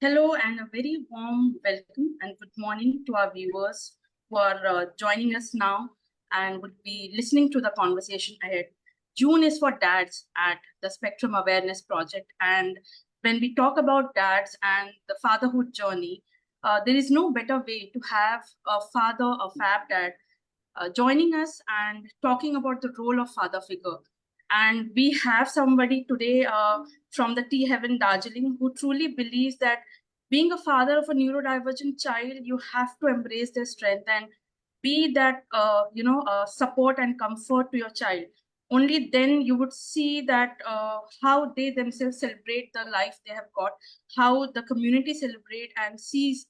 Hello and a very warm welcome and good morning to our viewers who are joining us now and would be listening to the conversation ahead. June is for dads at the Spectrum Awareness Project. And when we talk about dads and the fatherhood journey, there is no better way to have a father, a fab dad, joining us and talking about the role of father figure. And we have somebody today from the Tea Heaven Darjeeling who truly believes that being a father of a neurodivergent child, you have to embrace their strength and be that support and comfort to your child. Only then you would see that how they themselves celebrate the life they have got, how the community celebrate and sees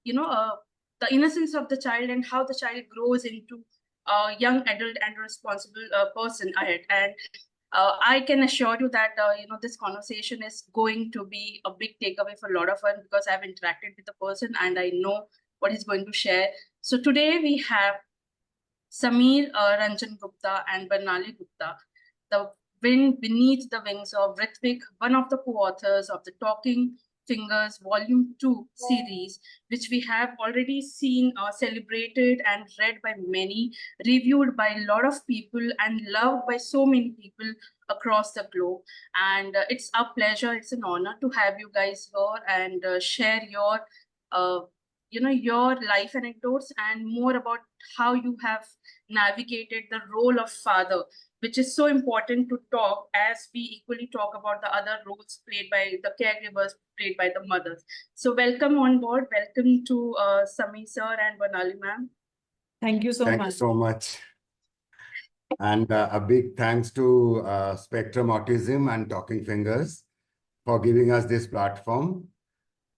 you know uh, the innocence of the child and how the child grows into a young adult and responsible person ahead. And I can assure you that this conversation is going to be a big takeaway for a lot of us because I've interacted with the person and I know what he's going to share. So today we have Sameer Ranjan Gupta and Barnali Gupta, the wind beneath the wings of Ritwick, one of the co-authors of the Talking Fingers Volume 2 series, which we have already seen celebrated and read by many, reviewed by a lot of people, and loved by so many people across the globe. And it's a pleasure, it's an honor to have you guys here and share your uh, your life anecdotes and more about how you have navigated the role of father, which is so important to talk as we equally talk about the other roles played by the caregivers, played by the mothers. So welcome on board. Welcome to Sami sir and Banali ma'am. Thank you so much. Thank you so much. And a big thanks to Spectrum Autism and Talking Fingers for giving us this platform.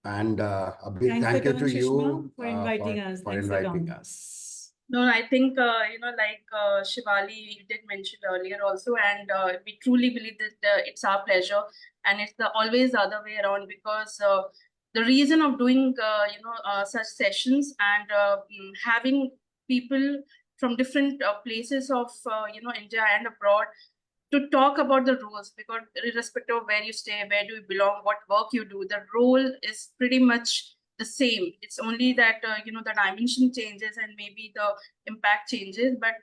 And a big thank you to you for inviting us. For inviting us. No, I think, like Shivali did mention earlier also, and we truly believe that it's our pleasure and it's always the other way around because the reason of doing, such sessions and having people from different places of, India and abroad to talk about the roles, because irrespective of where you stay, where do you belong, what work you do, the role is pretty much the same. It's only that the dimension changes and maybe the impact changes, but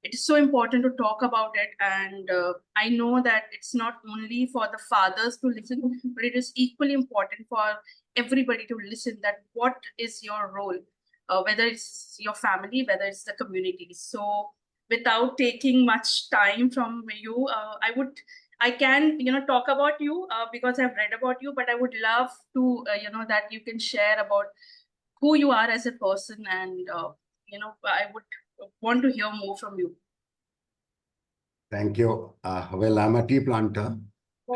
it is so important to talk about it. And I know that it's not only for the fathers to listen, but it is equally important for everybody to listen, that what is your role, whether it's your family, whether it's the community. So without taking much time from you, I can talk about you because I've read about you, but I would love to that you can share about who you are as a person, and I would want to hear more from you. Thank you. Well, I'm a tea planter.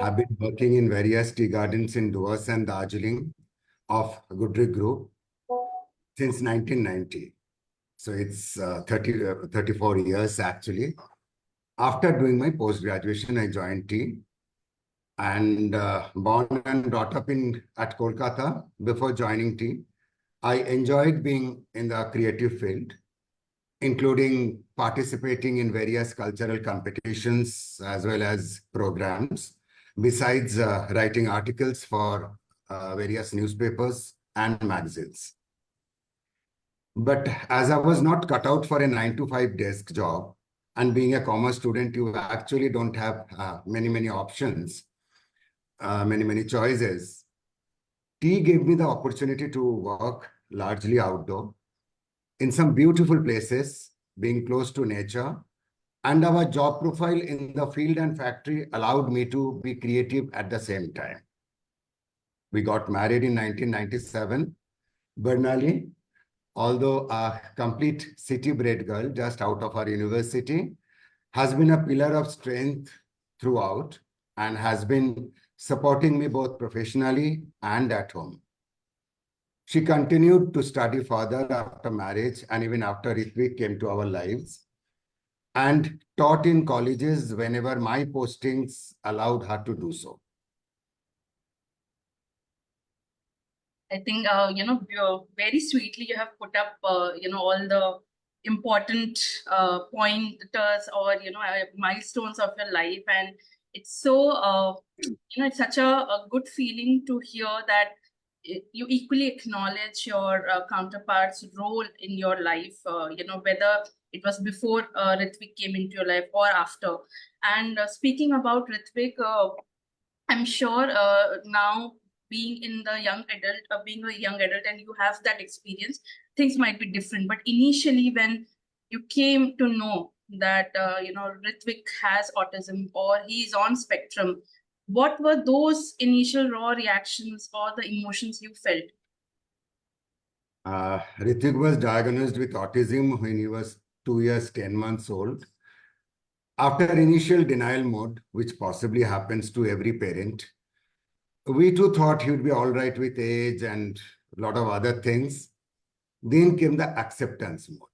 Have been working in various tea gardens in Doas and Darjeeling of Goodrick Group since 1990. So it's 34 years actually. After doing my post-graduation, I joined tea and born and brought up at Kolkata. Before joining tea, I enjoyed being in the creative field, including participating in various cultural competitions as well as programs, besides writing articles for various newspapers and magazines. But as I was not cut out for a 9-to-5 desk job, and being a commerce student, you actually don't have many options, many choices. Tea gave me the opportunity to work largely outdoor in some beautiful places, being close to nature, and our job profile in the field and factory allowed me to be creative at the same time. We got married in 1997. Barnali, although a complete city-bred girl just out of our university, has been a pillar of strength throughout and has been supporting me both professionally and at home. She continued to study further after marriage and even after Ritwick came to our lives, and taught in colleges whenever my postings allowed her to do so. I think, very sweetly you have put up, all the important pointers or, milestones of your life. And it's so, it's such a good feeling to hear that you equally acknowledge your counterpart's role in your life, whether it was before Ritwick came into your life or after. And speaking about Ritwick, I'm sure now being in the young adult, being a young adult, and you have that experience, things might be different. But initially, when you came to know that Ritwick has autism or he is on spectrum, what were those initial raw reactions or the emotions you felt? Ritwik was diagnosed with autism when he was 2 years, 10 months old. After initial denial mode, which possibly happens to every parent, we too thought he would be all right with age and a lot of other things. Then came the acceptance mode,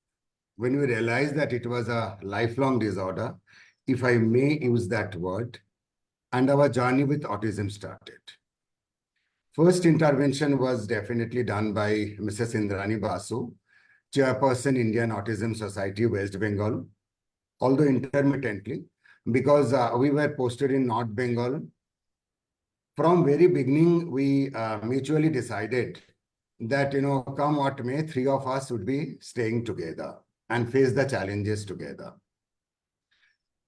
when we realized that it was a lifelong disorder, if I may use that word, and our journey with autism started. First intervention was definitely done by Mrs. Indrani Basu, Chairperson, Indian Autism Society, West Bengal, although intermittently, because we were posted in North Bengal. From very beginning, we mutually decided that, come what may, three of us would be staying together and face the challenges together.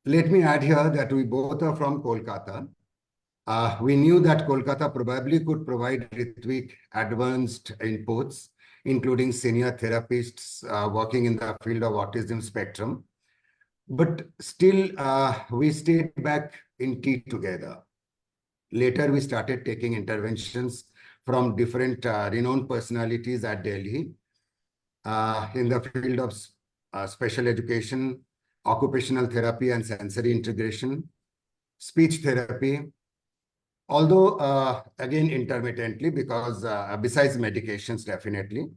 Let me add here that we both are from Kolkata. We knew that Kolkata probably could provide Ritwick advanced inputs, including senior therapists working in the field of autism spectrum. But still, we stayed back in tea together. Later, we started taking interventions from different renowned personalities at Delhi in the field of special education, occupational therapy and sensory integration, speech therapy, although again intermittently, because besides medications, definitely.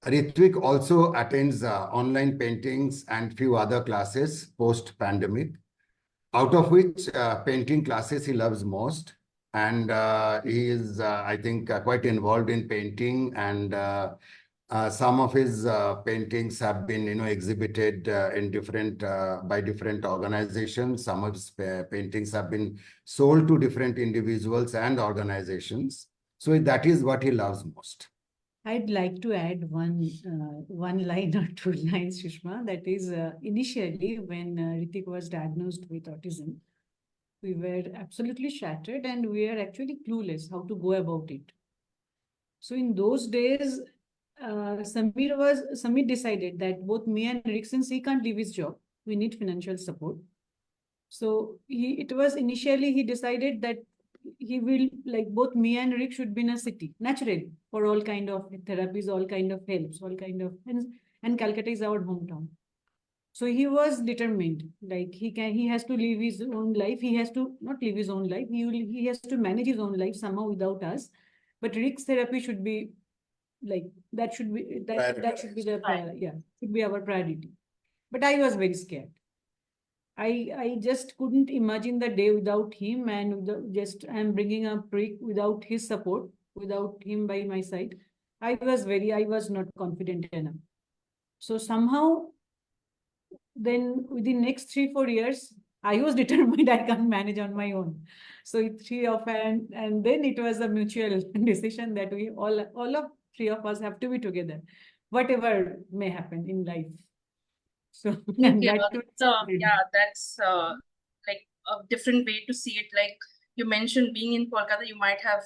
Ritwick also attends online paintings and few other classes post-pandemic, out of which painting classes he loves most. And he is, I think, quite involved in painting, and some of his paintings have been, exhibited in different by different organizations. Some of his paintings have been sold to different individuals and organizations. So that is what he loves most. I'd like to add one line or two lines, Sushma. That is, initially when Ritwik was diagnosed with autism, we were absolutely shattered and we are actually clueless how to go about it. So in those days, Samir decided that both me and Rick, since he can't leave his job, we need financial support. So it was initially he decided that he will, like, both me and Rick should be in a city naturally for all kind of therapies, all kind of helps, all kind of, and Calcutta is our hometown. So he was determined, like he has to live his own life. He has to not live his own life. He has to manage his own life somehow without us. But Rick's therapy should be like that should be that should be the should be our priority. But I was very scared. I just couldn't imagine the day without him, and I'm bringing up Rick without his support, without him by my side. I was not confident enough. So somehow, then within next 3-4 years, I was determined I can't manage on my own. So and then it was a mutual decision that we all of three of us have to be together, whatever may happen in life. So and that's like a different way to see it. Like you mentioned, being in Kolkata, you might have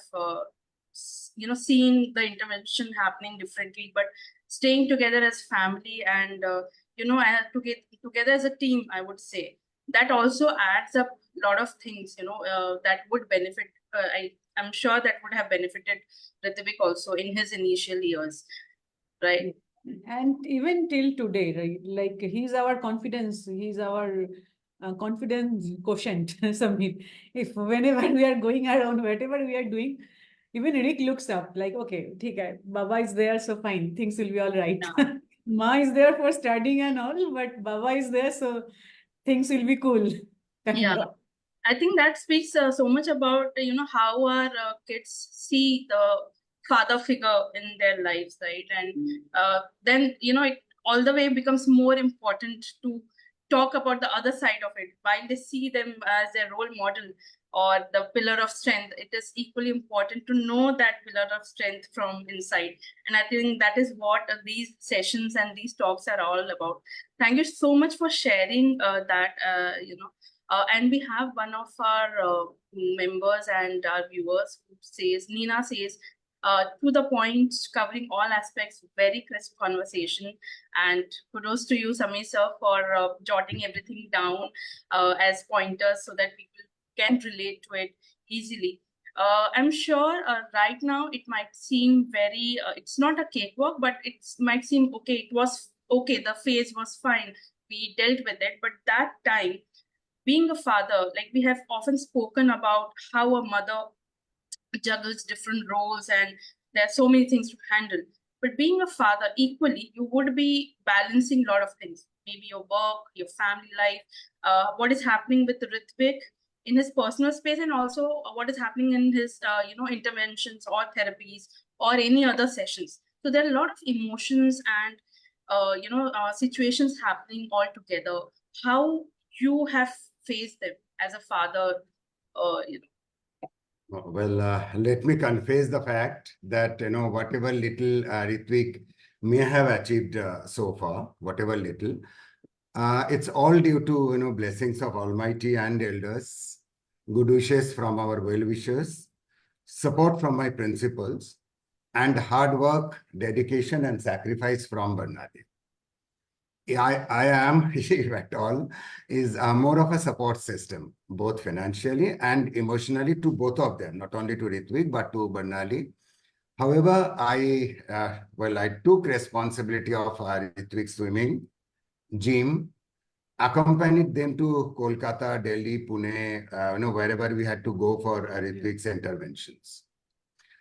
seen the intervention happening differently, but staying together as family and to get together as a team, I would say that also adds up a lot of things. That would benefit. I'm sure that would have benefited Ritwik also in his initial years, right? And even till today, right? Like he's our confidence, he's our confidence quotient. Samir, if whenever we are going around, whatever we are doing, even Rick looks up like, okay, okay, Baba is there, so fine, things will be all right. Yeah. Ma is there for studying and all, but Baba is there, so things will be cool. Yeah. I think that speaks so much about how our kids see the father figure in their lives, right? And then it all the way becomes more important to talk about the other side of it. While they see them as their role model or the pillar of strength, it is equally important to know that pillar of strength from inside. And I think that is what these sessions and these talks are all about. Thank you so much for sharing that, and we have one of our members and our viewers who says, Nina says, to the point, covering all aspects, very crisp conversation. And kudos to you, Samir sir, for jotting everything down as pointers so that people can relate to it easily. I'm sure right now it might seem very, it's not a cakewalk, but it might seem okay. It was okay. The phase was fine. We dealt with it. But that time, being a father, like we have often spoken about how a mother juggles different roles and there are so many things to handle. But being a father, equally, you would be balancing a lot of things. Maybe your work, your family life, what is happening with Ritwick in his personal space, and also what is happening in his, interventions or therapies or any other sessions. So there are a lot of emotions and, situations happening all together. How you have faced them as a father, Well, let me confess the fact that, whatever little Ritwik may have achieved so far, whatever little, it's all due to, blessings of Almighty and elders, good wishes from our well-wishers, support from my principals, and hard work, dedication, and sacrifice from Barnali. I am, if at all, is more of a support system, both financially and emotionally to both of them, not only to Ritwik, but to Barnali. However, I took responsibility of Ritwik swimming, gym, accompanied them to Kolkata, Delhi, Pune, wherever we had to go for Ritwik's interventions.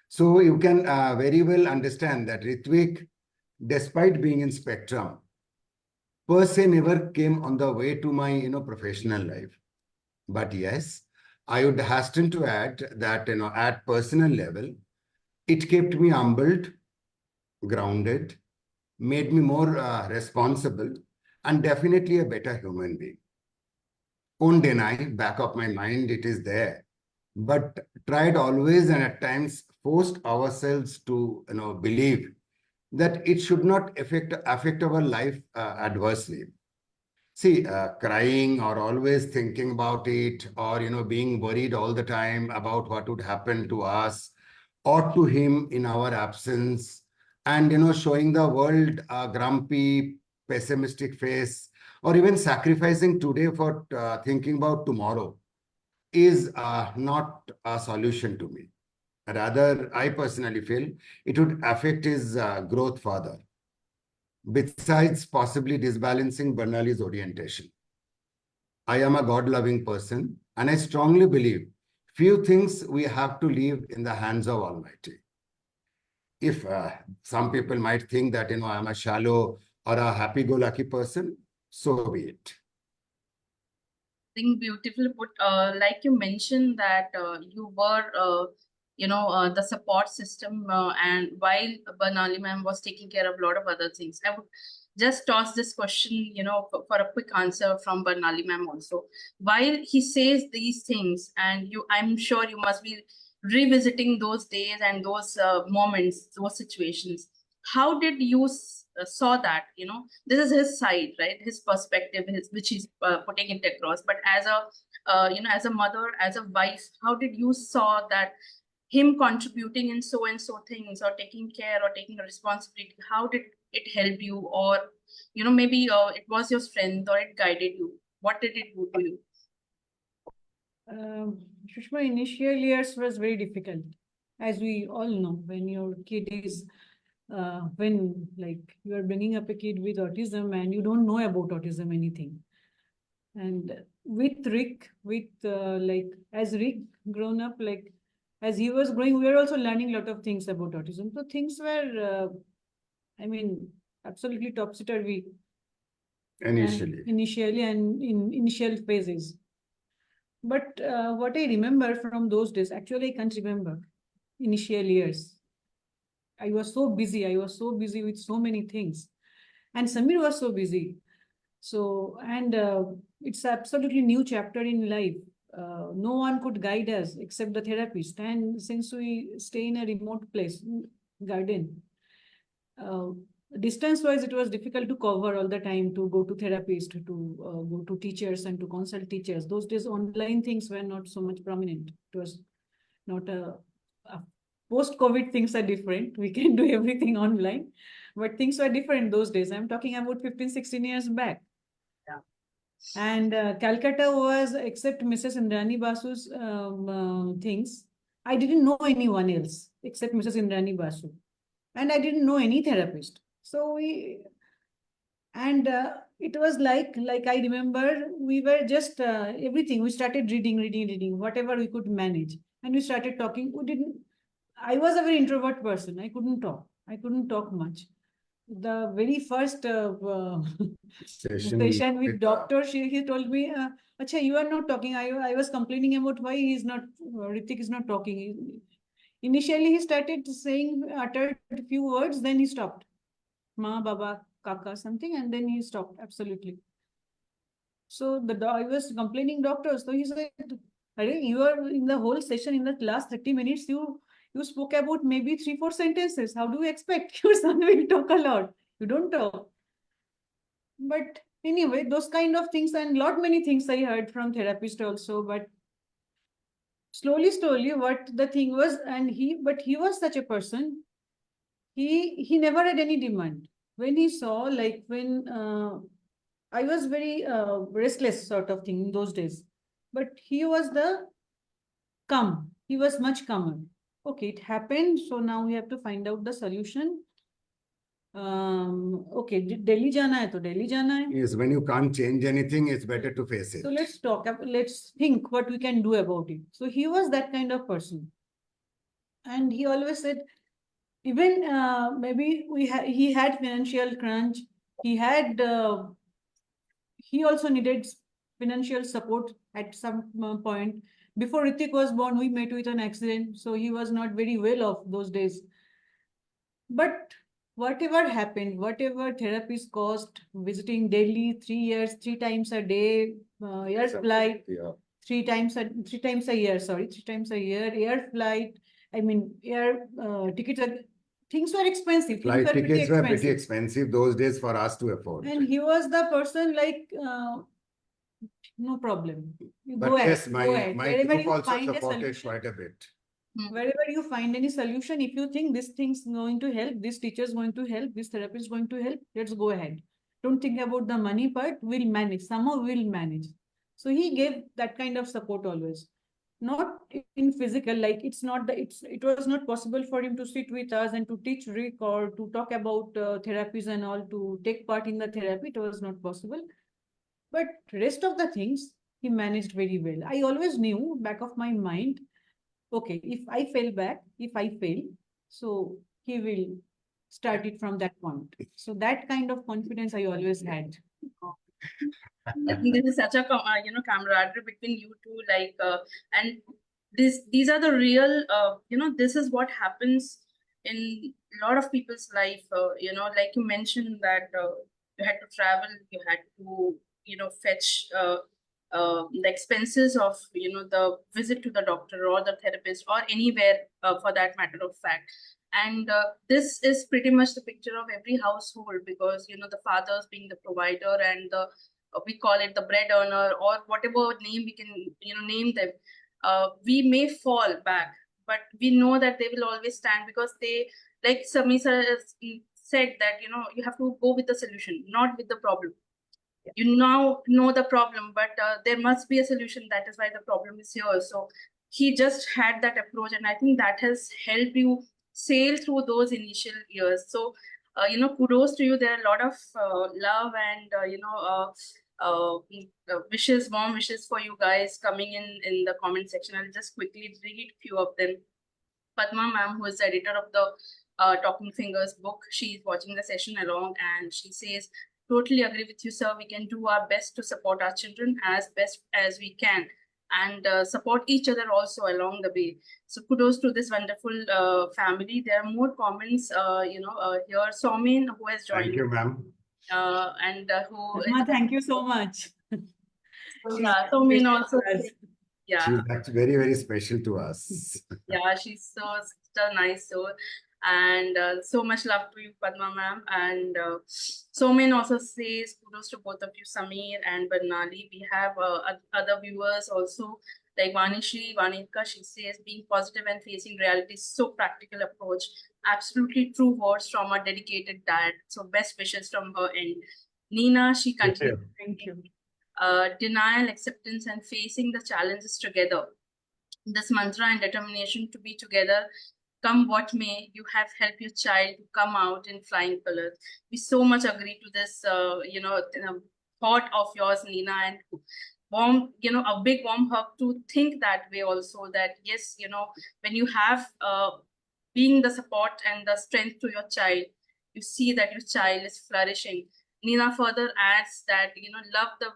So you can very well understand that Ritwik, despite being in Spectrum, per se never came on the way to my professional life. But yes, I would hasten to add that at personal level, it kept me humbled, grounded, made me more responsible, and definitely a better human being. Won't deny, back of my mind, it is there. But tried always and at times forced ourselves to believe that it should not affect our life adversely. See, crying or always thinking about it, or being worried all the time about what would happen to us or to him in our absence, and showing the world a grumpy, pessimistic face, or even sacrificing today for thinking about tomorrow is not a solution to me. Rather, I personally feel it would affect his growth further, besides possibly disbalancing Barnali's orientation. I am a God-loving person, and I strongly believe few things we have to leave in the hands of Almighty. If some people might think that, I'm a shallow or a happy-go-lucky person, so be it. I think beautifully put. Like you mentioned that you were, the support system, and while Barnali ma'am was taking care of a lot of other things, I would just toss this question, for a quick answer from Barnali ma'am also. While he says these things, and I'm sure you must be revisiting those days and those moments, those situations. How did you saw that? This is his side, right? His perspective, which he's putting it across. But as a, as a mother, as a wife, how did you saw that him contributing in so and so things, or taking care, or taking a responsibility? How did it help you, or maybe it was your strength, or it guided you? What did it do to you? Shushma, initial years was very difficult, as we all know. When your kid is when like you are bringing up a kid with autism and you don't know about autism anything, and with Rick, as Rick grown up, like as he was growing, we were also learning a lot of things about autism. So things were, absolutely topsy-turvy initially and in initial phases. But what I remember from those days, actually I can't remember initial years. I was so busy with so many things. And Samir was so busy. So, and it's absolutely new chapter in life. No one could guide us except the therapist. And since we stay in a remote place, garden, uh, distance wise, it was difficult to cover all the time, to go to therapist, to go to teachers and to consult teachers. Those days, online things were not so much prominent. It was not a post-COVID things are different. We can do everything online, but things were different those days. I'm talking about 15, 16 years back. And Calcutta was, except Mrs. Indrani Basu's things, I didn't know anyone else except Mrs. Indrani Basu. And I didn't know any therapist. So and it was like I remember we were just everything. We started reading, whatever we could manage. And we started talking. I was a very introvert person. I couldn't talk much. The very first session with doctor, he told me, Acha, you are not talking. I was complaining about why he's not, Ritwik is not talking. Initially, he started saying, uttered a few words, then he stopped. Ma, Baba, Kaka, something, and then he stopped, absolutely. So I was complaining doctor, so he said, you are in the whole session, in the last 30 minutes, you spoke about maybe 3-4 sentences. How do you expect your son will talk a lot? You don't talk. But anyway, those kind of things, and many things I heard from therapist also, but slowly, what the thing was, but he was such a person, he never had any demand. When he saw, like when I was very restless sort of thing in those days, but he was calm. He was much calmer. Okay, it happened. So now we have to find out the solution. Okay, Delhi jana hai to Delhi jana hai. Yes, when you can't change anything, it's better to face it. So let's think what we can do about it. So he was that kind of person. And he always said, even maybe he had financial crunch. He also needed financial support at some point. Before Ritwik was born, we met with an accident, so he was not very well off those days. But whatever happened, whatever therapist cost, visiting Delhi 3 years, 3 times a day, air flight, 3 times a year, air flight. I mean, air tickets. Things were expensive. Flight tickets were pretty expensive those days for us to afford. And he was the person like, no problem. But yes, my group also supported quite a bit. Wherever you find any solution, if you think this thing's going to help, this teacher is going to help, this therapist is going to help, let's go ahead. Don't think about the money part, we'll manage. Somehow we'll manage. So he gave that kind of support always. Not in physical, like it was not possible for him to sit with us and to teach Rick or to talk about therapies and all, to take part in the therapy. It was not possible. But rest of the things, he managed very well. I always knew back of my mind, okay, if I fail, so he will start it from that point. So that kind of confidence I always had. I think this is such a camaraderie between you two, like and these are the real this is what happens in a lot of people's life. Like you mentioned that you had to travel, you had to fetch the expenses of the visit to the doctor or the therapist or anywhere for that matter of fact. And this is pretty much the picture of every household, because the fathers being the provider and the we call it the bread earner or whatever name we can name them. We may fall back, but we know that they will always stand, because they, like Samisa said, that you have to go with the solution, not with the problem. You now know the problem, but there must be a solution. That is why the problem is here. So he just had that approach, and I think that has helped you sail through those initial years. So kudos to you. There are a lot of love and warm wishes for you guys coming in the comment section. I'll just quickly read a few of them. Padma ma'am, who is the editor of the Talking Fingers book, she's watching the session along, and she says, totally agree with you, sir. We can do our best to support our children as best as we can, and support each other also along the way. So kudos to this wonderful family. There are more comments, here. Somin, who has joined. Thank you, ma'am. who Padma, thank you so much. so mean also. Yeah. She's actually very, very special to us. Yeah, she's such a nice soul, and so much love to you, Padma ma'am. And Somen also says kudos to both of you, Samir and Barnali. We have other viewers also, like Vanishri, Vanika. She says being positive and facing reality is so practical approach. Absolutely true words from a dedicated dad. So best wishes from her end. Nina, she continues. Thank you. Denial, acceptance, and facing the challenges together. This mantra and determination to be together, come what may, you have helped your child to come out in flying colors. We so much agree to this, thought of yours, Nina, and warm, a big warm hug to think that way also. That yes, when you have being the support and the strength to your child, you see that your child is flourishing. Nina further adds that, love the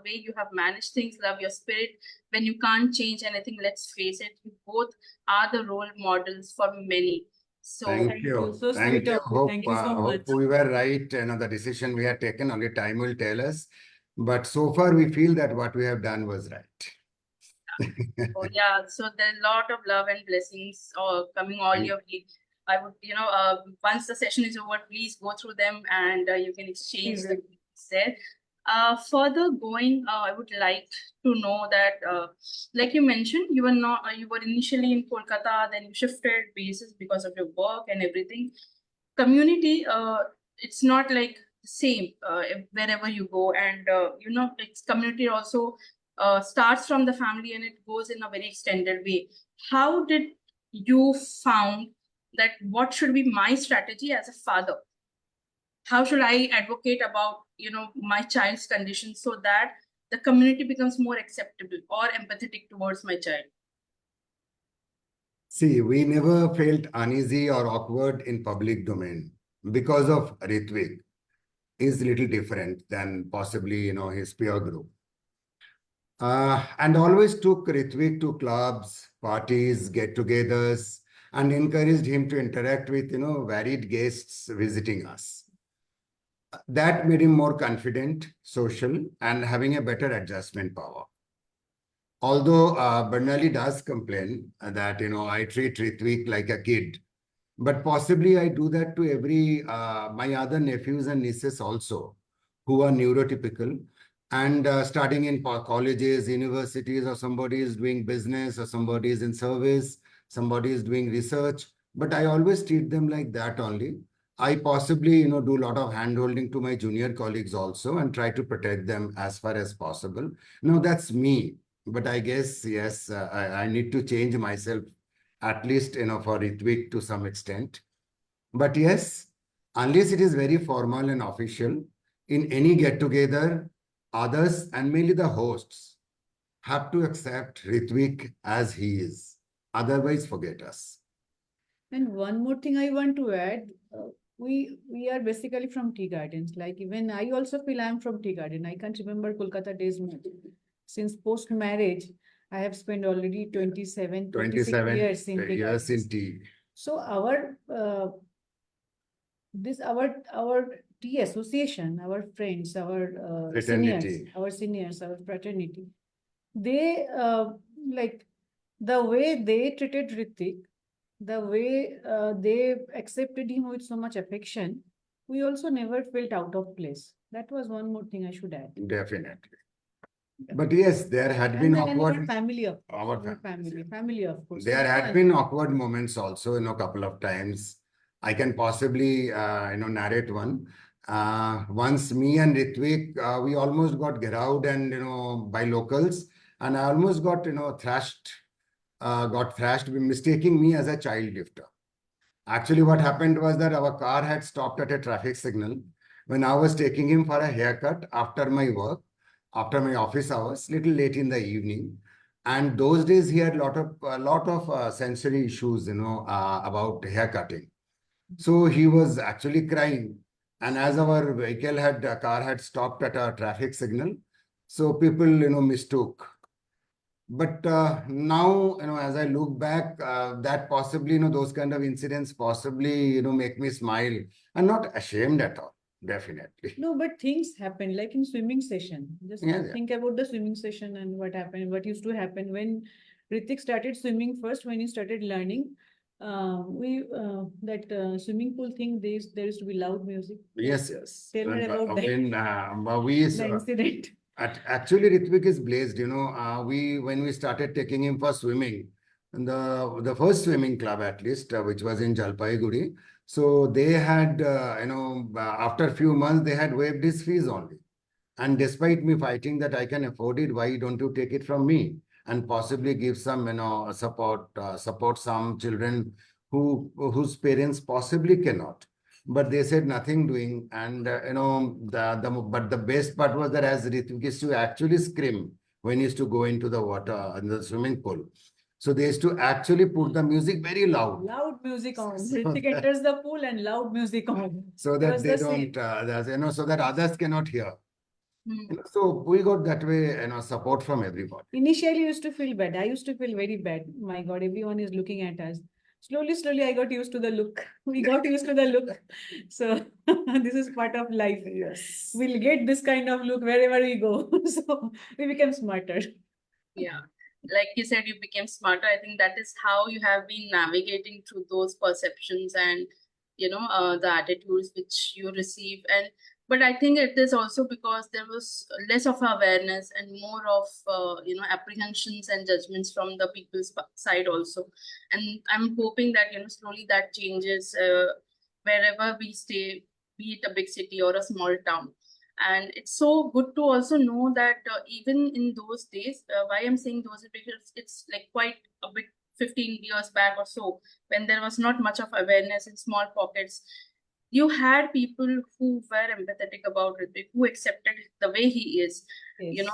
way you have managed things, love your spirit. When you can't change anything, let's face it, you both are the role models for many. So Thank you. So Thank sweet you. of you. Thank you so Hope much. we were right. The decision we had taken, only time will tell us. But so far, we feel that what we have done was right. Oh yeah, so there's a lot of love and blessings coming all your way. I would, once the session is over, please go through them and you can exchange the there. Further going, I would like to know that, like you mentioned, you were initially in Kolkata, then you shifted bases because of your work and everything. Community, it's not like the same wherever you go, and it's community also starts from the family and it goes in a very extended way. How did you found that what should be my strategy as a father? How should I advocate about my child's condition so that the community becomes more acceptable or empathetic towards my child? See, we never felt uneasy or awkward in public domain because of Ritwick is little different than possibly, his peer group. And always took Ritwick to clubs, parties, get-togethers, and encouraged him to interact with, varied guests visiting us. That made him more confident, social, and having a better adjustment power. Although Barnali does complain that, I treat Ritwik like a kid, but possibly I do that to every my other nephews and nieces also, who are neurotypical and starting in colleges, universities, or somebody is doing business, or somebody is in service, somebody is doing research. But I always treat them like that only. I possibly, do a lot of hand-holding to my junior colleagues also and try to protect them as far as possible. Now, that's me. But I guess, yes, I need to change myself, at least, for Ritwik to some extent. But yes, unless it is very formal and official, in any get-together, others and mainly the hosts have to accept Ritwik as he is. Otherwise, forget us. And one more thing I want to add, we are basically from tea gardens. Like even I also feel I'm from tea garden. I can't remember Kolkata days much. Since post marriage, I have spent already 26 years in tea years gardens. in tea. So our tea association, our friends, our seniors, our fraternity, they like the way they treated Ritwik, the way they accepted him with so much affection, we also never felt out of place. That was one more thing I should add. Definitely. But yes, there had been awkward. Family, of course. There had been awkward moments also, a couple of times. I can possibly, narrate one. Once me and Ritwik, we almost got geraud and, by locals. And I almost got, thrashed, mistaking me as a child lifter. Actually, what happened was that our car had stopped at a traffic signal when I was taking him for a haircut after my work, after my office hours, little late in the evening. And those days he had a lot of sensory issues, about haircutting. So he was actually crying. And as our car had stopped at a traffic signal, so people, mistook. But now, as I look back, that possibly, those kind of incidents possibly, make me smile. I'm not ashamed at all. definitely. No, but things happen like in swimming session. Just Yeah, yeah. think about the swimming session and what happened, what used to happen when Ritwik started swimming first, when he started learning. Swimming pool thing, there used to be loud music. Yes, yes. Tell her And, about that. when we The incident. actually Ritwik is blessed, when we started taking him for swimming, and the first swimming club at least, which was in Jalpaiguri. So they had, after a few months, they had waived his fees only. And despite me fighting that I can afford it, why don't you take it from me and possibly give some, support some children whose parents possibly cannot. But they said nothing doing, and but the best part was that as Ritwik used to actually scream when he used to go into the water in the swimming pool. So they used to actually put the music very loud. Loud music on. So Ritwik that- enters the pool and loud music on. so It that was they the same. don't, so that others cannot hear. Hmm. So we got that way, support from everybody. Initially, I used to feel bad. I used to feel very bad. My God, everyone is looking at us. Slowly, I got used to the look. We got used to the look. So this is part of life. Yes. We'll get this kind of look wherever we go. So we became smarter. Yeah, like you said, you became smarter. I think that is how you have been navigating through those perceptions and the attitudes which you receive. And but I think it is also because there was less of awareness and more of apprehensions and judgments from the people's side also. And I'm hoping that slowly that changes wherever we stay, be it a big city or a small town. And it's so good to also know that even in those days, why I'm saying those, because it's like quite a bit 15 years back or so, when there was not much of awareness in small pockets, you had people who were empathetic about Ritwik, who accepted the way he is. Yes.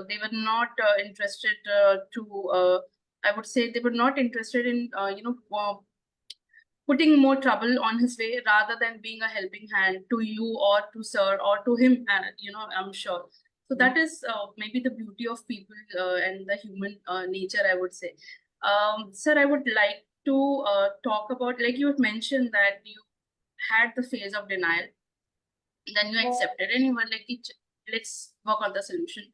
They were not interested I would say they were not interested in putting more trouble on his way rather than being a helping hand to you or to sir or to him, I'm sure. So that is maybe the beauty of people and the human nature, I would say. Sir, I would like to talk about, like you had mentioned that you had the phase of denial, then you accepted and you were like, let's work on the solution.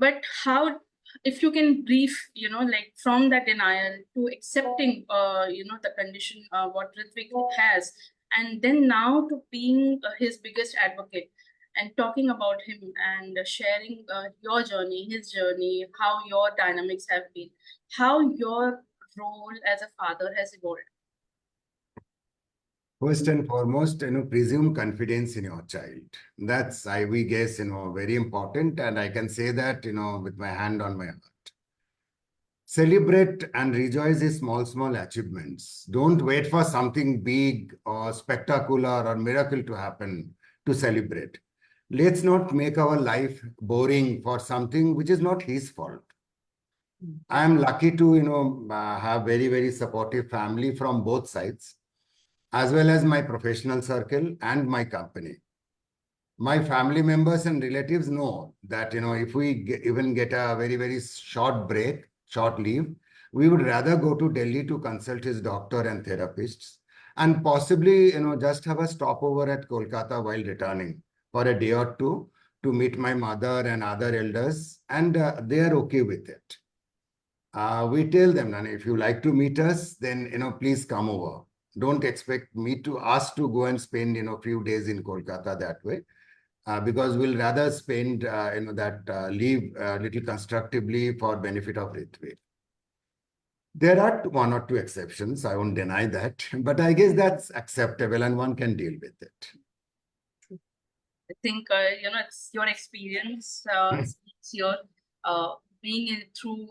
But how, if you can brief, like from that denial to accepting, the condition, what Ritwik has, and then now to being his biggest advocate and talking about him and sharing your journey, his journey, how your dynamics have been, how your role as a father has evolved. First and foremost, presume confidence in your child. That's, we guess, very important. And I can say that, with my hand on my heart. Celebrate and rejoice his small achievements. Don't wait for something big or spectacular or miracle to happen to celebrate. Let's not make our life boring for something which is not his fault. I am lucky to, have very supportive family from both sides, as well as my professional circle and my company. My family members and relatives know that, if we even get a very short break, short leave, we would rather go to Delhi to consult his doctor and therapists, and possibly, just have a stopover at Kolkata while returning for a day or two to meet my mother and other elders, and they are okay with it. We tell them, and if you like to meet us, then, please come over. Don't expect me to ask to go and spend, few days in Kolkata that way. Because we'll rather spend, that leave little constructively for benefit of Ritwik. There are one or two exceptions, I won't deny that, but I guess that's acceptable and one can deal with it. I think, it's your experience, it's your being through,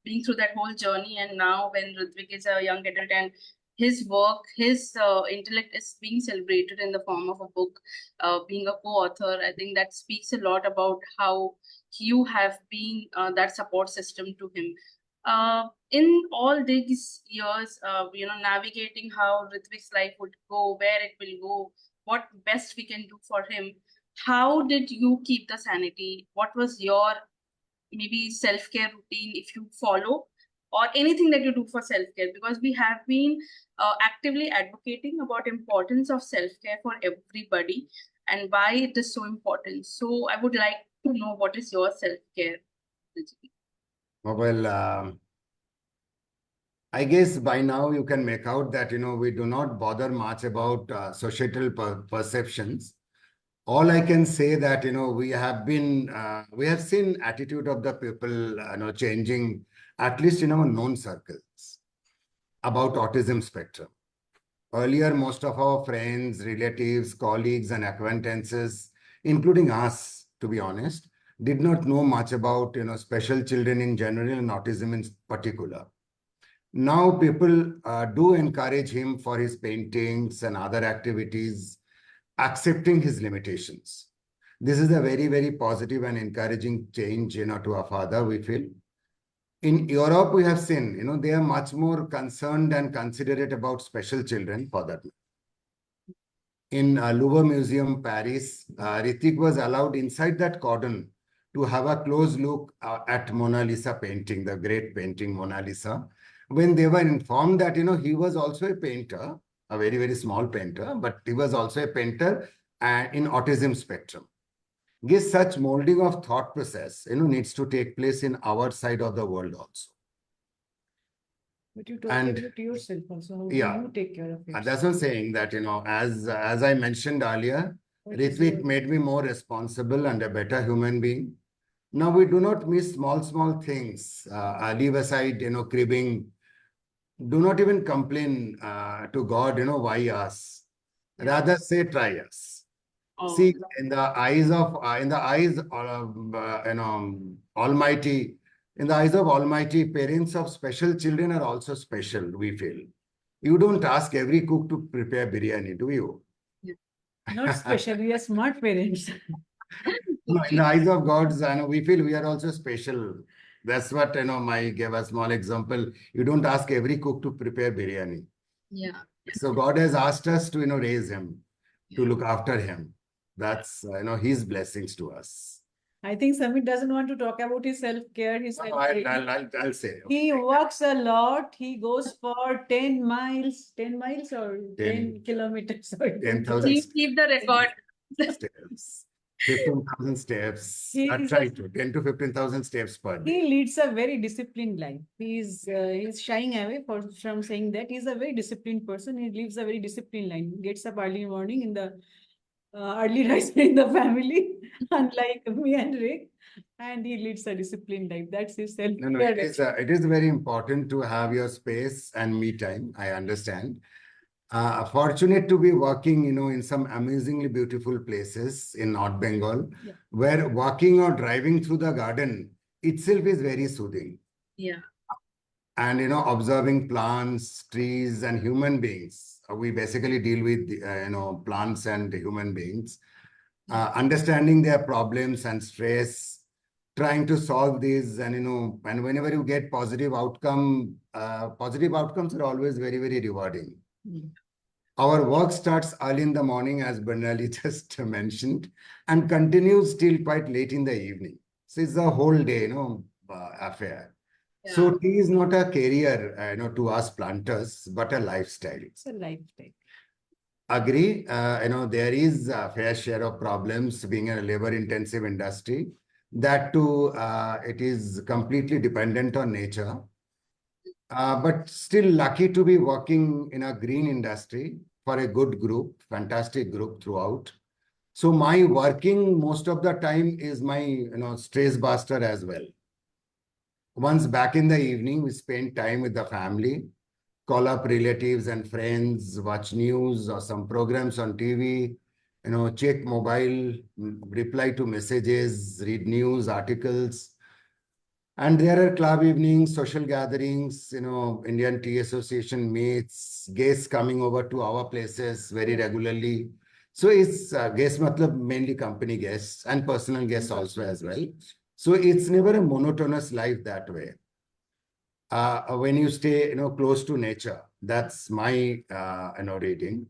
being through that whole journey. And now when Ritwik is a young adult and his work, his intellect is being celebrated in the form of a book, being a co-author, I think that speaks a lot about how you have been that support system to him. In all these years, navigating how Ritwik's life would go, where it will go, what best we can do for him, how did you keep the sanity? What was your maybe self-care routine, if you follow, or anything that you do for self-care, because we have been actively advocating about importance of self-care for everybody and why it is so important. So I would like to know, what is your self-care? Well, I guess by now you can make out that, we do not bother much about societal perceptions. All I can say that, we have seen attitude of the people, changing, at least in our known circles, about autism spectrum. Earlier, most of our friends, relatives, colleagues, and acquaintances, including us, to be honest, did not know much about, special children in general and autism in particular. Now people do encourage him for his paintings and other activities, accepting his limitations. This is a very, very positive and encouraging change, to our father, we feel. In Europe, we have seen, they are much more concerned and considerate about special children for that. In Louvre Museum, Paris, Ritwick was allowed inside that cordon to have a close look at Mona Lisa painting, the great painting Mona Lisa. When they were informed that, he was also a painter, a very, very small painter, but he was also a painter in autism spectrum. Yes, such molding of thought process, needs to take place in our side of the world also. But you talk And about yourself also. How yeah, do you take care of yourself? that's what I'm saying, that, as I mentioned earlier, What is Ritwick your- made me more responsible and a better human being. Now we do not miss small things. Leave aside, cribbing. Do not even complain to God, why us? Rather say, try us. Oh, See, in the eyes of Almighty, in the eyes of Almighty, parents of special children are also special, we feel. You don't ask every cook to prepare biryani, do you? Not special, we are smart parents. No, in the eyes of God, we feel we are also special. That's what, I gave a small example. You don't ask every cook to prepare biryani. yeah. So God has asked us to, raise him, to look after him. That's, his blessings to us. I think Samit doesn't want to talk about his self-care, his No, self-care. I'll say. He walks a lot. He goes for 10 miles, 10 miles or 10 kilometers. Sorry, 10,000 Keep the record. steps. 15,000 steps. He I is try a- to 10 to 15,000 steps per day. He leads a very disciplined life. He's shying away from saying that. He's a very disciplined person. He lives a very disciplined life. He gets up early in the morning in the early riser in the family, unlike me and Rick. And he leads a disciplined life. That's his self-care. No, it is very important to have your space and me time. I understand. Fortunate to be working, in some amazingly beautiful places in North Bengal, where walking or driving through the garden itself is very soothing. Yeah. And, observing plants, trees, and human beings. We basically deal with, plants and human beings. Understanding their problems and stress, trying to solve these, and, and whenever you get positive outcomes are always very, very rewarding. Our work starts early in the morning, as Barnali just mentioned, and continues till quite late in the evening. So it's a whole day, affair. Yeah. So tea is not a career, to us planters, but a lifestyle. It's a lifestyle. Agree. There is a fair share of problems being a labor-intensive industry. That too, it is completely dependent on nature. But still lucky to be working in a green industry for a good group, fantastic group throughout. So my working most of the time is my, stress buster as well. Once back in the evening, we spend time with the family, call up relatives and friends, watch news or some programs on TV, check mobile, reply to messages, read news, articles. And there are club evenings, social gatherings, Indian Tea Association meets, guests coming over to our places very regularly. So it's guests, matlab mainly company guests and personal guests also as well. So it's never a monotonous life that way. When you stay, close to nature, that's my, reading.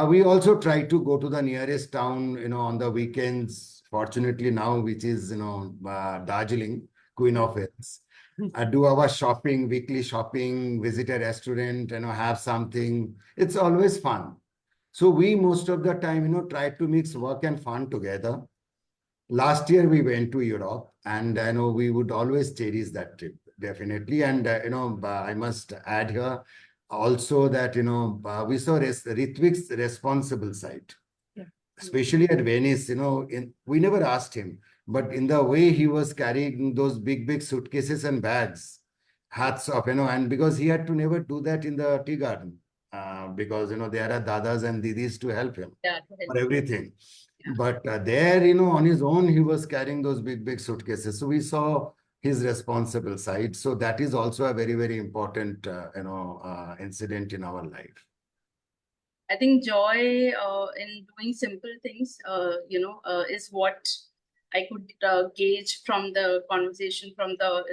We also try to go to the nearest town, on the weekends. Fortunately now, which is, Darjeeling, Queen of Hills. do our shopping, weekly shopping, visit a restaurant, have something. It's always fun. So we most of the time, try to mix work and fun together. Last year we went to Europe, and I know we would always cherish that trip, definitely. And I must add here also that we saw Ritwick's responsible side, Yeah. especially at Venice. We never asked him, but in the way he was carrying those big suitcases and bags, hats off, and because he had to never do that in the tea garden, because there are dadas and didis to help him Yeah, to help. for everything. Yeah. But there, on his own, he was carrying those big suitcases. So we saw his responsible side. So that is also a very important, incident in our life. I think joy in doing simple things, is what I could gauge from the conversation, from the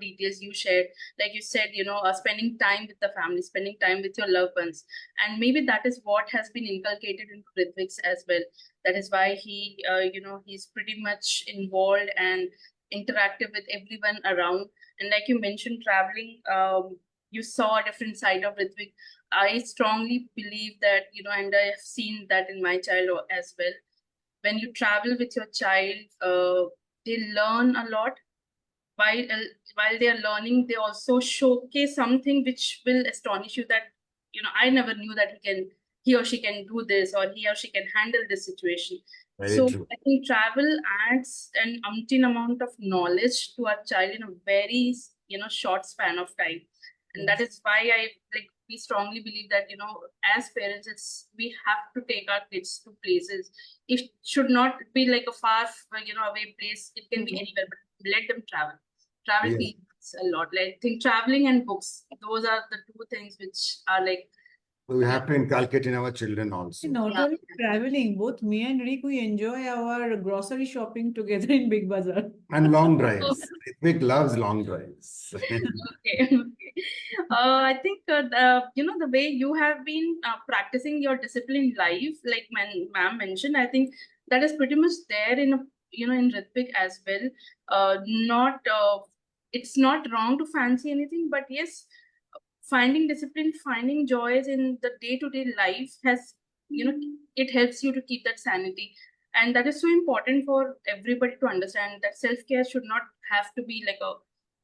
details you shared. Like you said, spending time with the family, spending time with your loved ones, and maybe that is what has been inculcated into Ritwik's as well. That is why he, he's pretty much involved and interactive with everyone around. And like you mentioned, traveling, you saw a different side of Ritwik. I strongly believe that, and I have seen that in my child as well. When you travel with your child, they learn a lot. While they are learning, they also showcase something which will astonish you that, I never knew that he or she can do this, or he or she can handle this situation. Very So true. I think travel adds an umpteen amount of knowledge to our child in a very, short span of time. And that is why we strongly believe that, as parents, we have to take our kids to places. It should not be like a far, away place. It can be anywhere, but let them travel. Travel Yes. teaches a lot. Like, I think traveling and books, those are the two things which are like, We have to inculcate in our children also. Not Yeah. only traveling, both me and Rick, we enjoy our grocery shopping together in Big Bazaar. And long drives. Ritwik loves long drives. Okay. I think the way you have been practicing your disciplined life, like ma'am mentioned, I think that is pretty much there in Ritwik as well. Not It's not wrong to fancy anything, but yes, finding discipline, finding joys in the day-to-day life has, it helps you to keep that sanity. And that is so important for everybody to understand that self-care should not have to be like a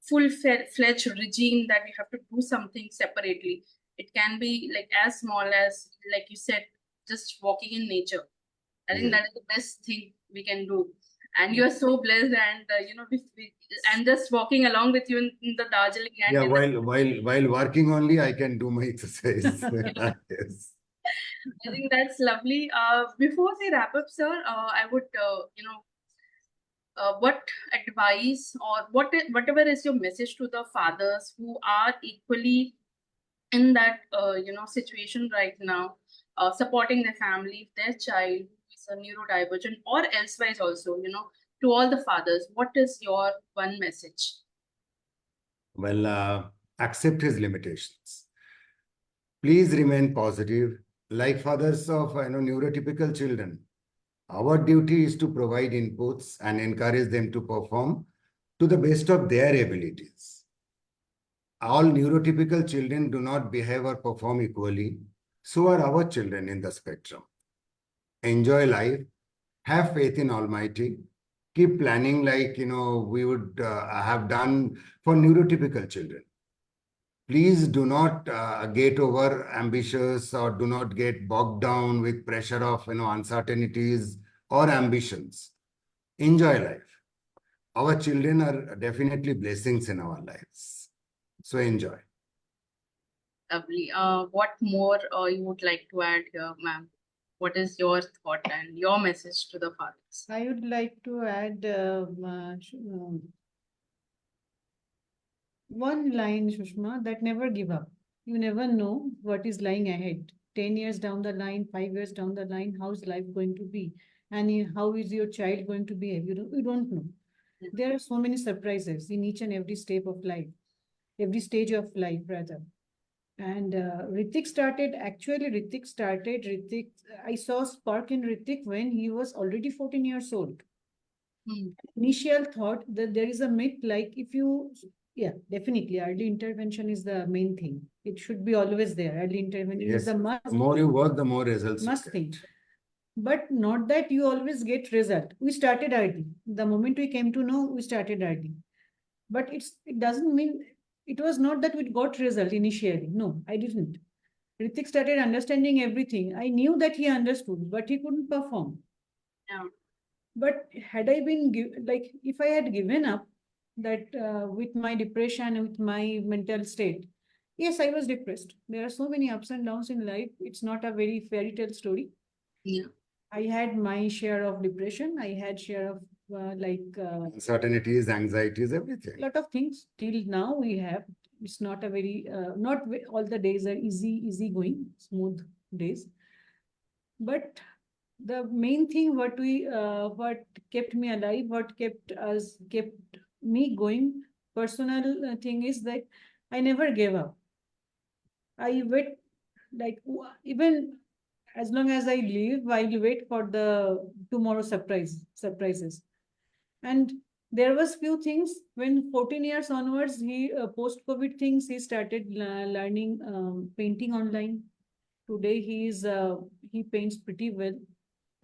full-fledged regime that you have to do something separately. It can be like as small as, like you said, just walking in nature. I think that is the best thing we can do. And you are so blessed, and I'm just walking along with you in the Darjeeling. And Yeah, while working only, I can do my exercise. Yes. I think that's lovely. Before we wrap up, sir, I would, what advice or whatever is your message to the fathers who are equally in that, situation right now, supporting their family, their child who is a neurodivergent or elsewise also, to all the fathers, what is your one message? Well, accept his limitations. Please remain positive. Like fathers of neurotypical children, our duty is to provide inputs and encourage them to perform to the best of their abilities. All neurotypical children do not behave or perform equally. So are our children in the spectrum. Enjoy life. Have faith in Almighty. Keep planning like, we would have done for neurotypical children. Please do not get over ambitious or do not get bogged down with pressure of, uncertainties or ambitions. Enjoy life. Our children are definitely blessings in our lives. So enjoy. Lovely. What more you would like to add here, ma'am? What is your thought and your message to the fathers? I would like to add one line, Shushma, that never give up. You never know what is lying ahead. 10 years down the line, 5 years down the line, how is life going to be? And how is your child going to behave? You don't know. There are so many surprises in each and every step of life, every stage of life, rather. And Ritwik started, I saw spark in Ritwik when he was already 14 years old. Initial thought that there is a myth like if Yeah, definitely. Early intervention is the main thing. It should be always there. Early intervention is Yes, the must. the more you work, the more results you Must get. thing. But not that you always get result. We started early. The moment we came to know, we started early. But it doesn't mean it was not that we got result initially. No, I didn't. Ritwik started understanding everything. I knew that he understood, but he couldn't perform. Yeah. But had I been like, if I had given up that with my depression, with my mental state, yes, I was depressed. There are so many ups and downs in life. It's not a very fairy tale story. Yeah. I had my share of depression. I had share of Uncertainties, anxieties, everything. lot of things. Till now, we have. It's not a very not all the days are easy going, smooth days. But the main thing what kept me alive, what kept me going, personal thing is that I never gave up. I wait, like even as long as I live, I'll wait for the tomorrow surprises. And there was few things when 14 years onwards, he post COVID things, he started learning painting online. Today he paints pretty well.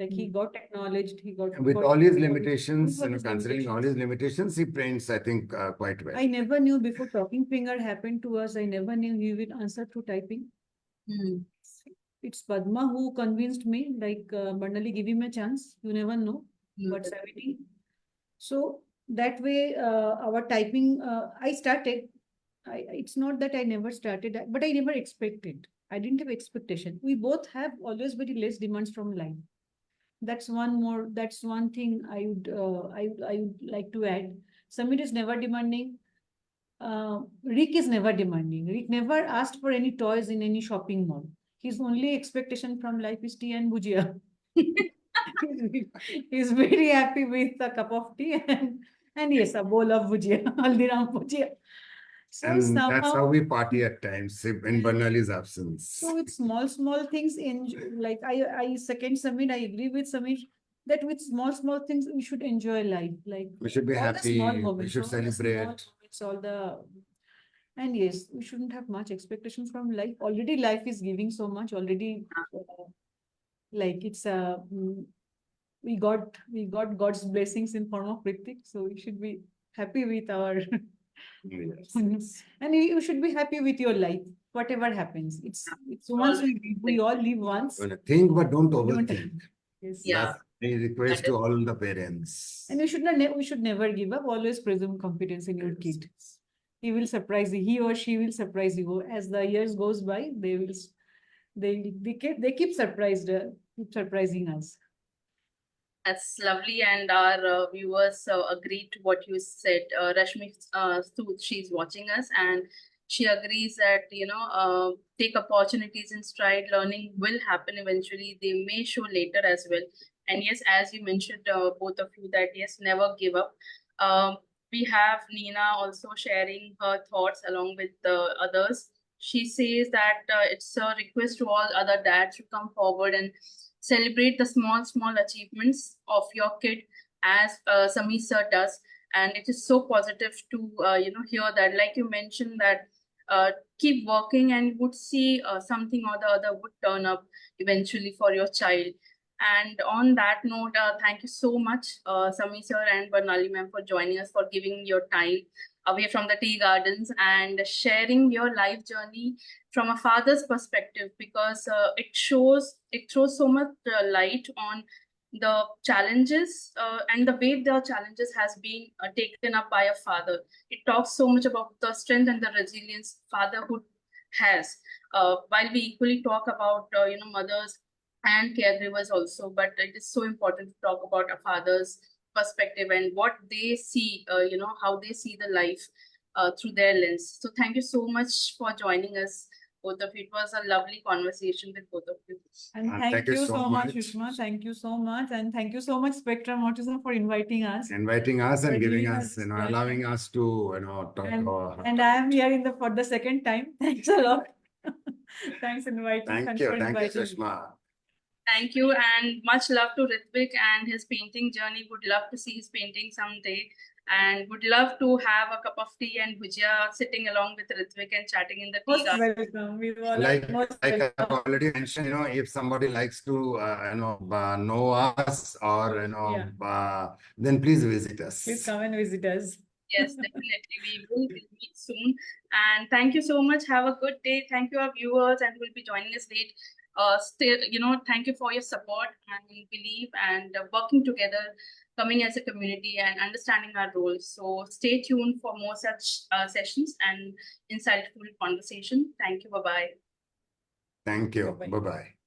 Like he got acknowledged, he got With all his limitations, with all his considering all his limitations, he paints, I think, quite well. I never knew before talking finger happened to us. I never knew he would answer through typing. It's Padma who convinced me, like, Barnali, give him a chance. You never know what's happening. So that way, our typing, I started. It's not that I never started, but I never expected. I didn't have expectation. We both have always very less demands from life. That's one thing I would like to add. Samir is never demanding. Rick is never demanding. Rick never asked for any toys in any shopping mall. His only expectation from life is tea and bhujia. He's very happy with a cup of tea and yes, a bowl of bhujia, Haldiram bhujia. So And somehow, that's how we party at times in Barnali's absence. So with small things, like I second Samir, I agree with Samir that with small things we should enjoy life. Like We should be all the small happy. We moments, should all the small celebrate. moments, and yes, we shouldn't have much expectations from life. Already life is giving so much. Already, like it's we got God's blessings in form of Ritwik, so we should be happy with our Yes. and you should be happy with your life, whatever happens. It's once we all live once. Think, but don't Don't- overthink. Yes. Yeah. That's the request That to is- all the parents. And we should never give up. Always presume competence in your kid. He will surprise you. He or she will surprise you. As the years goes by, they keep keep surprising us. That's lovely, and our viewers agreed to what you said. Rashmi Sood, she's watching us, and she agrees that take opportunities in stride. Learning will happen eventually. They may show later as well. And yes, as you mentioned, both of you, that yes, never give up. We have Nina also sharing her thoughts along with the others. She says that it's a request to all other dads to come forward and celebrate the small achievements of your kid, as Samir sir does. And it is so positive to hear that, like you mentioned, that keep working and you would see something or the other would turn up eventually for your child. And on that note, thank you so much, Samir sir and Barnali ma'am, for joining us, for giving your time away from the tea gardens and sharing your life journey from a father's perspective, because it throws so much light on the challenges and the way the challenges has been taken up by a father. It talks so much about the strength and the resilience fatherhood has, while we equally talk about mothers and caregivers also, but it is so important to talk about a father's perspective and what they see, how they see the life through their lens. So thank you so much for joining us, both of you. It was a lovely conversation with both of you. And thank you so much, Sushma. Thank you so much. And thank you so much, Spectrum Autism, for inviting us. Inviting us and For giving giving us, us allowing us to, talk. And I am here for the second time. Thanks a lot. Thanks inviting. Thank for you, inviting me. Sushma. Thank you, and much love to Ritwik and his painting journey. Would love to see his painting someday. and would love to have a cup of tea and bhujia sitting along with Ritwick and chatting in the tea Most garden. welcome. We all are Like most I've welcome. already mentioned, if somebody likes to, know us or, then please visit us. Please come and visit us. Yes, definitely. We will meet soon. And thank you so much. Have a good day. Thank you, our viewers, and who will be joining us late. Still, thank you for your support and belief and working together, coming as a community and understanding our roles. So stay tuned for more such sessions and insightful conversation. Thank you. Bye-bye. Thank you. Bye-bye. Bye-bye.